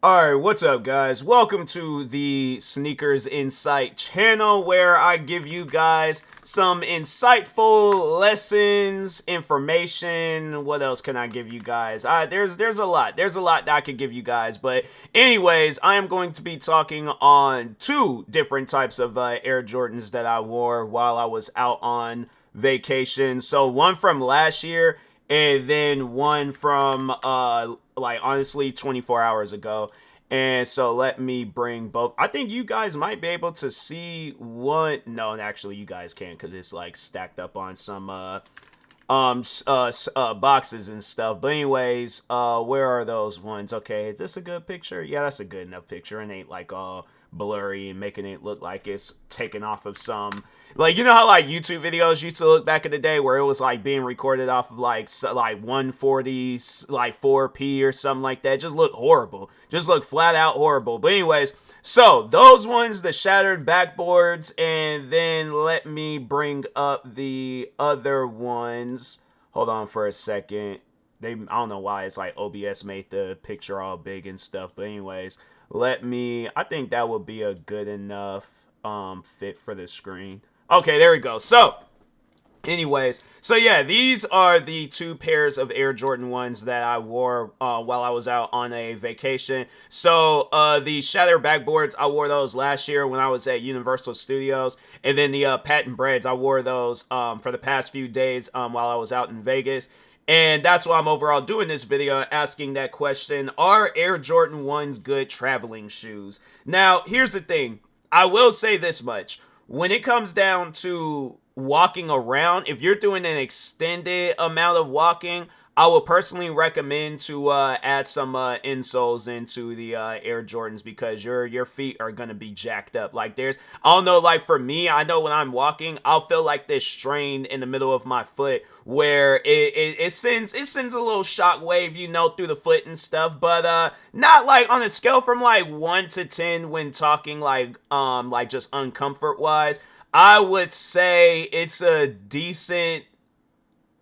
Alright, what's up, guys? Welcome to the Sneakers Insight channel where I give you guys some insightful lessons, information. What else can I give you guys? There's a lot. There's a lot that I could give you guys. But anyways, I am going to be talking on two different types of Air Jordans that I wore while I was out on vacation. So one from last year and then one from like honestly 24 hours ago. And so let me bring both. I think you guys might be able to see one. No, actually you guys can't because it's like stacked up on some boxes and stuff. But anyways, where are those ones? Okay, is this a good picture? Yeah, that's a good enough picture. It ain't like all blurry and making it look like it's taken off of some, like, you know how like YouTube videos used to look back in the day where it was like being recorded off of like 140 like 4p or something like that. Just look horrible, just look flat out horrible. But anyways, so those ones, the shattered backboards, and then let me bring up the other ones. Hold on for a second. I don't know why it's like OBS made the picture all big and stuff, but anyways, I think that would be a good enough fit for the screen. Okay, there we go. So anyways, so yeah, these are the two pairs of Air Jordan 1s that I wore while I was out on a vacation. So the Shatter Backboards, I wore those last year when I was at Universal Studios. And then the Patent Breds, I wore those for the past few days while I was out in Vegas. And that's why I'm overall doing this video, asking that question: are Air Jordan 1s good traveling shoes? Now, here's the thing. I will say this much. When it comes down to walking around, if you're doing an extended amount of walking, I would personally recommend to add some insoles into the Air Jordans, because your feet are gonna be jacked up. Like I don't know, like for me, I know when I'm walking, I'll feel like this strain in the middle of my foot where it sends a little shock wave, through the foot and stuff. But not like on a scale from like 1 to 10 when talking like just uncomfort wise. I would say it's a decent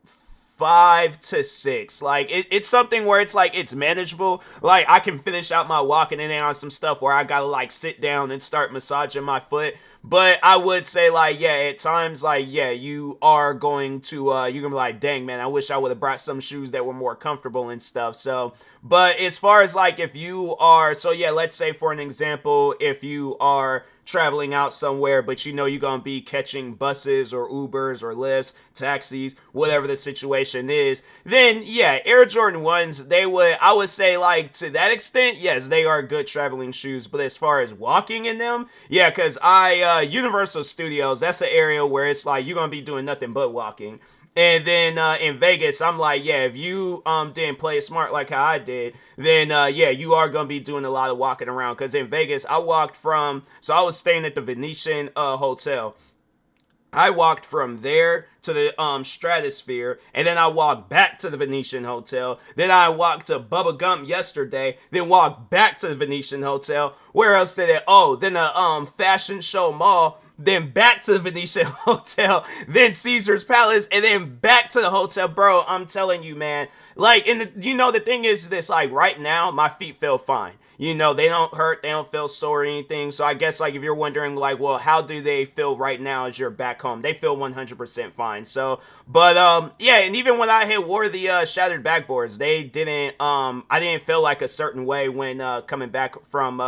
5 to 6. Like it's something where it's like it's manageable. Like I can finish out my walking and then on some stuff where I gotta like sit down and start massaging my foot. But I would say, like, yeah, at times, like, yeah, you are going to you're gonna be like, dang, man, I wish I would have brought some shoes that were more comfortable and stuff. So, but as far as like if you are, so yeah, let's say for an example, if you are traveling out somewhere, but you're gonna be catching buses or Ubers or Lyfts, taxis, whatever the situation is, then yeah, Air Jordan 1s, I would say, like, to that extent, yes, they are good traveling shoes. But as far as walking in them, yeah, because Universal Studios, that's an area where it's like you're gonna be doing nothing but walking. And then in Vegas, I'm like, yeah, if you didn't play it smart like how I did, then yeah, you are gonna be doing a lot of walking around. Because in Vegas, I was staying at the Venetian hotel. I walked from there to the Stratosphere, and then I walked back to the Venetian Hotel. Then I walked to Bubba Gump yesterday, then walked back to the Venetian Hotel. Where else did it? Oh, then the Fashion Show Mall, then back to the Venetian Hotel, then Caesar's Palace, and then back to the hotel. Bro, I'm telling you, man. Like, and the thing is this, like, right now, my feet feel fine. They don't hurt, they don't feel sore or anything. So I guess, like, if you're wondering, like, well, how do they feel right now as you're back home? They feel 100% fine. So, but, yeah, and even when I had wore the shattered backboards, they didn't, I didn't feel like a certain way when coming back from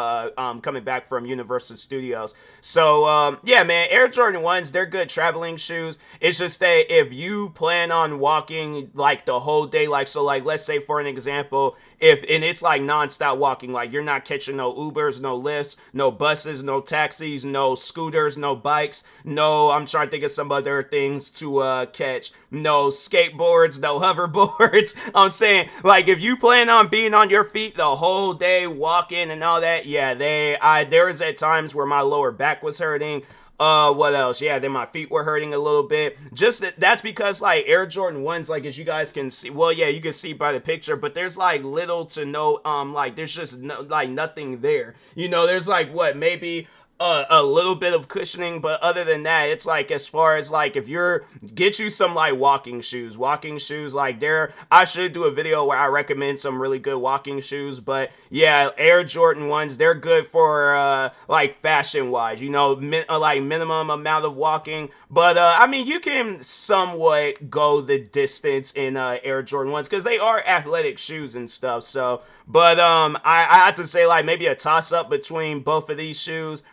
Universal Studios. So, yeah, man, Air Jordan 1s, they're good traveling shoes. It's just that if you plan on walking, like, the whole day, like, so, like, let's say, for an example, and it's like nonstop walking, like you're not catching no Ubers, no Lyfts, no buses, no taxis, no scooters, no bikes, no, I'm trying to think of some other things to catch, no skateboards, no hoverboards. I'm saying, like, if you plan on being on your feet the whole day walking and all that, yeah, there was at times where my lower back was hurting. What else? Yeah, then my feet were hurting a little bit. Just that's because, like, Air Jordan 1s, like, as you guys can see, well, yeah, you can see by the picture, but there's like little to no, like, there's just no, like, nothing there. There's like what, maybe a little bit of cushioning, but other than that, it's like, as far as like, if you're, get you some like walking shoes, like there, I should do a video where I recommend some really good walking shoes. But yeah, Air Jordan 1s, they're good for like fashion wise, you know, like minimum amount of walking. But I mean, you can somewhat go the distance in Air Jordan 1s, because they are athletic shoes and stuff. So but I had to say, like, maybe a toss up between both of these shoes.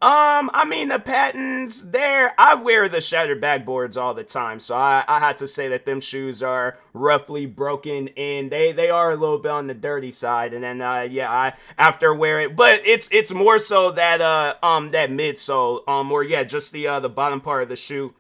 I mean, the patents there, I wear the shattered backboards all the time, so I had to say that them shoes are roughly broken, and they are a little bit on the dirty side. And then yeah, I after wear it, but it's more so that that midsole, or yeah, just the bottom part of the shoe.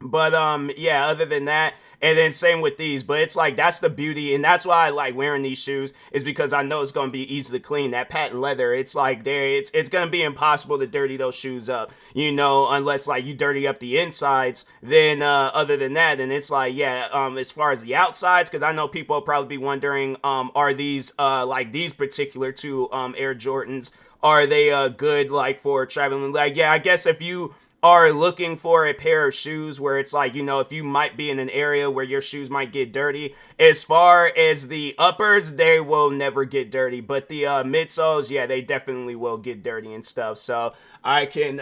But yeah, other than that, and then same with these. But it's like, that's the beauty, and that's why I like wearing these shoes, is because I know it's gonna be easy to clean. That patent leather, it's like there, it's gonna be impossible to dirty those shoes up, you know, unless like you dirty up the insides. Then other than that, then it's like, yeah, as far as the outsides, because I know people will probably be wondering, are these like these particular two Air Jordans, are they good like for traveling? Like, yeah, I guess if you are looking for a pair of shoes where it's like, you know, if you might be in an area where your shoes might get dirty, as far as the uppers, they will never get dirty, but the midsoles, yeah, they definitely will get dirty and stuff. So I can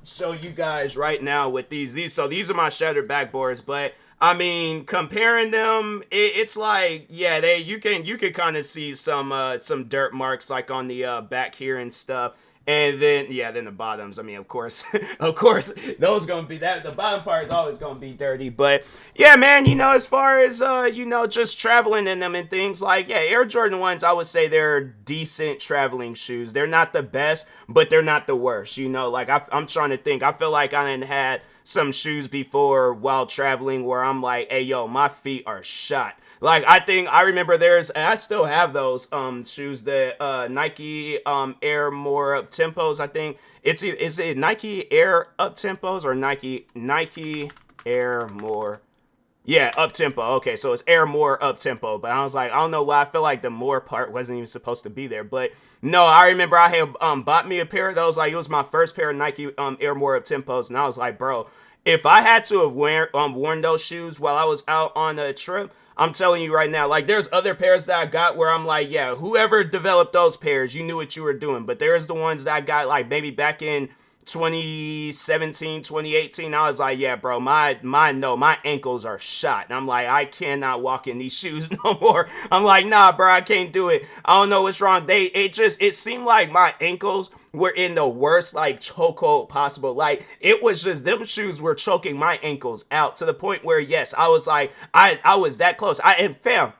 show you guys right now with these. So these are my shattered backboards, but I mean, comparing them, it's like, yeah, you can kind of see some dirt marks like on the back here and stuff. And then, yeah, then the bottoms. I mean, of course, of course, those gonna be that. The bottom part is always gonna be dirty. But yeah, man, you know, as far as you know, just traveling in them and things, like, yeah, Air Jordan 1s, I would say they're decent traveling shoes. They're not the best, but they're not the worst. You know, like I'm trying to think. I feel like I didn't had some shoes before while traveling where I'm like, hey, yo, my feet are shot. Like, I remember there's, and I still have those shoes, that Nike Air More Up Tempos. I think is it Nike Air Up Tempos or Nike Air More, yeah, up tempo. Okay, so it's Air More Up Tempo. But I was like, I don't know why. I feel like the more part wasn't even supposed to be there. But no, I remember I had bought me a pair of those. Like, it was my first pair of Nike Air More Up Tempos, and I was like, bro, if I had to have worn those shoes while I was out on a trip, I'm telling you right now, like, there's other pairs that I got where I'm like, yeah, whoever developed those pairs, you knew what you were doing. But there's the ones that I got, like, maybe back in 2017, 2018, I was like, yeah, bro, my ankles are shot. And I'm like, I cannot walk in these shoes no more. I'm like, nah, bro, I can't do it. I don't know what's wrong. It seemed like my ankles were in the worst, like, chokehold possible. Like, it was just, them shoes were choking my ankles out to the point where, yes, I was like, I was that close. And fam,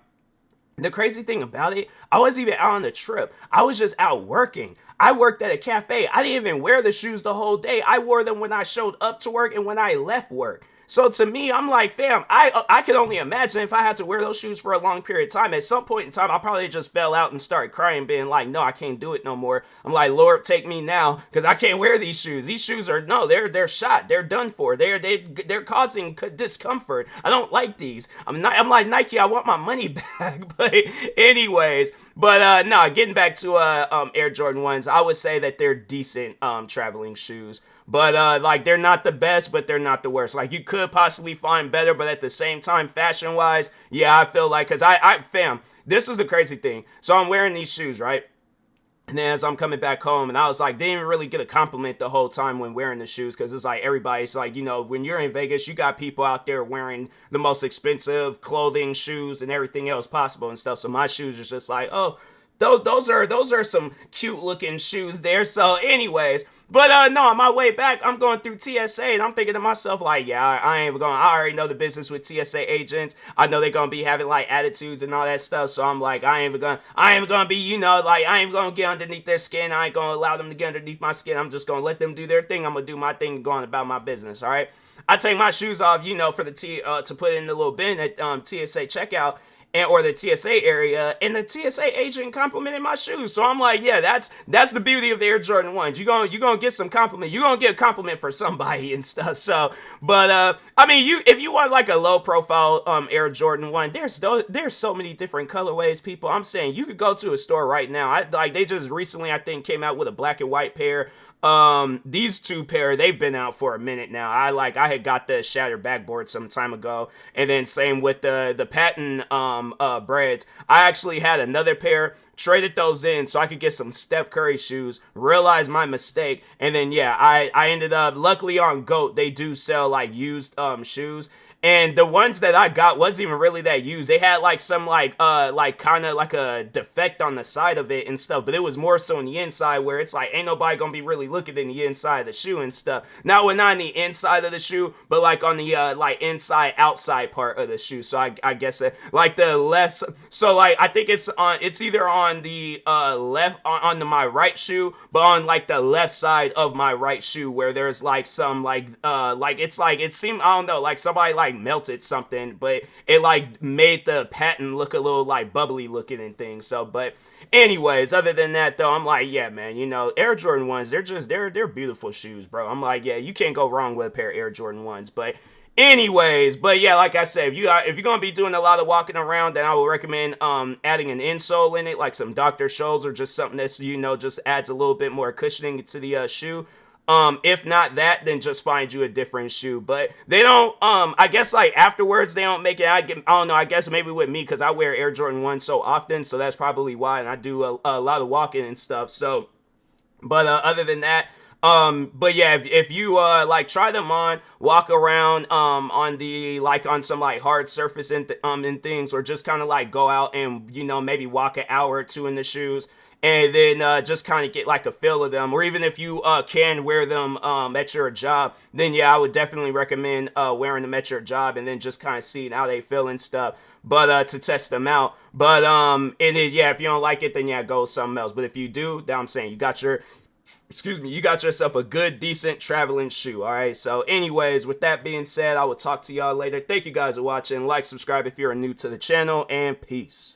the crazy thing about it, I wasn't even out on the trip. I was just out working. I worked at a cafe. I didn't even wear the shoes the whole day. I wore them when I showed up to work and when I left work. So to me, I'm like, fam, I can only imagine if I had to wear those shoes for a long period of time. At some point in time, I probably just fell out and started crying, being like, no, I can't do it no more. I'm like, Lord, take me now, because I can't wear these shoes. These shoes are, no, they're shot. They're done for. They're causing discomfort. I don't like these. I'm like, Nike, I want my money back. But anyways, but no, getting back to Air Jordan 1s, I would say that they're decent traveling shoes. But like, they're not the best, but they're not the worst. Like, you could possibly find better, but at the same time, fashion wise, yeah, I feel like, because fam, this is the crazy thing. So I'm wearing these shoes, right? And then as I'm coming back home, and I was like, didn't even really get a compliment the whole time when wearing the shoes, because it's like, everybody's like, you know, when you're in Vegas, you got people out there wearing the most expensive clothing, shoes, and everything else possible and stuff. So my shoes are just like, oh, those are some cute looking shoes there. So anyways, but no, on my way back, I'm going through TSA, and I'm thinking to myself, like, yeah, I ain't even going. I already know the business with TSA agents. I know they're gonna be having like attitudes and all that stuff. So I'm like, I ain't even gonna be, you know, like, I ain't gonna get underneath their skin. I ain't gonna allow them to get underneath my skin. I'm just gonna let them do their thing. I'm gonna do my thing and go on about my business. All right. I take my shoes off, you know, for the to put in the little bin at TSA checkout. or the TSA area, and the TSA agent complimented my shoes. So I'm like, yeah, that's the beauty of the Air Jordan 1s. You're gonna get some compliment. You're gonna get a compliment for somebody and stuff. So, but I mean, if you want like a low profile Air Jordan 1, there's so many different colorways, people. I'm saying you could go to a store right now. They just recently, I think, came out with a black and white pair. These two pair, they've been out for a minute now. I had got the shattered backboard some time ago, and then same with the patent Breds. I actually had another pair, traded those in so I could get some Steph Curry shoes, realized my mistake, and then yeah, I ended up, luckily on GOAT, they do sell like used shoes. And the ones that I got wasn't even really that used. They had like some like kind of like a defect on the side of it and stuff, but it was more so on the inside where it's like ain't nobody gonna be really looking in the inside of the shoe and stuff. Not on the inside of the shoe, but like on the like inside outside part of the shoe. So I guess like the left. So like I think it's either on the left on my right shoe, but on like the left side of my right shoe where there's like some like it seemed, I don't know, like somebody like melted something, but it like made the patent look a little like bubbly looking and things. So, but anyways, other than that though, I'm like, yeah, man, you know, Air Jordan 1s, they're beautiful shoes, bro. I'm like, yeah, you can't go wrong with a pair of Air Jordan 1s. But anyways, but yeah, like I said, if you're gonna be doing a lot of walking around, then I would recommend adding an insole in it, like some Dr. Scholl's or just something that's, you know, just adds a little bit more cushioning to the shoe. If not that, then just find you a different shoe. But they don't, I guess like afterwards they don't make it. I don't know, I guess maybe with me, because I wear Air Jordan 1 so often, so that's probably why, and I do a lot of walking and stuff. So, but other than that, but yeah, if you like try them on, walk around on the like on some like hard surface and things, or just kind of like go out and, you know, maybe walk an hour or two in the shoes, and then just kind of get like a feel of them. Or even if you can wear them at your job, then yeah, I would definitely recommend wearing them at your job, and then just kind of seeing how they feel and stuff, but to test them out. But and then yeah, if you don't like it, then yeah, go with something else. But if you do, then I'm saying you got yourself a good, decent traveling shoe. All right. So anyways, with that being said, I will talk to y'all later. Thank you guys for watching. Like, subscribe if you're new to the channel, and peace.